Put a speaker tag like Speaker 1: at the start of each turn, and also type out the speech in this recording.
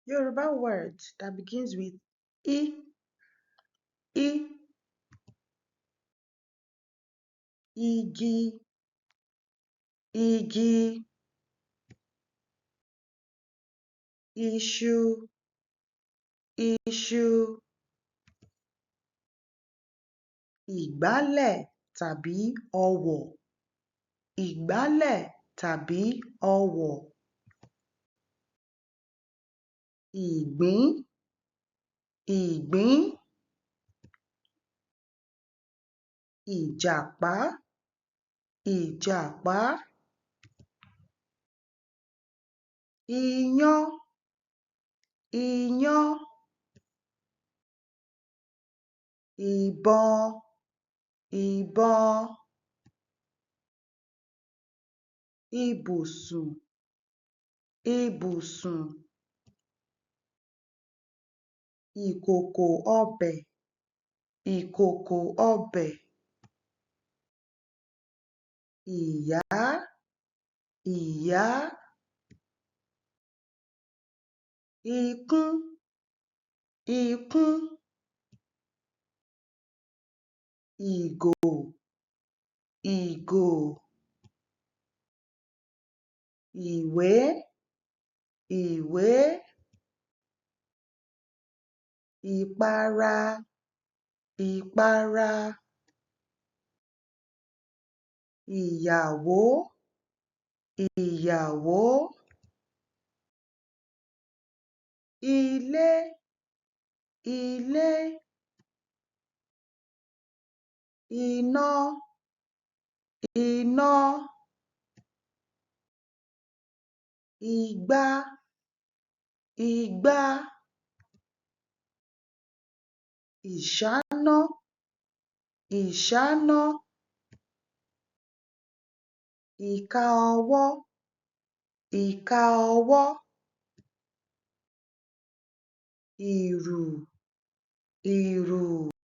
Speaker 1: Yoruba word that begins with I, I, igi, igi, iṣu, iṣu, ìgbálẹ̀ tàbí ọwọ̀, ìgbálẹ̀ tàbí ọwọ̀, ìgbín, ìgbín, ìjàpá, ìjàpá, iyán, iyán, ìbọn, ìbọn, ibùsùn, ibùsùn, ìkòkò ọbẹ̀, ìkòkò ọbẹ̀, ìyá, ìyá, ikún, ikún, ìgò, ìgò, ìwé, ìwé, ìpara, ìpara, ìyàwó, ìyàwó, ilé, ilé, iná, iná, igbá, igbá, ìṣáná, ìṣáná, ìka ọwọ́, ìka ọwọ́, ìrù, ìrù.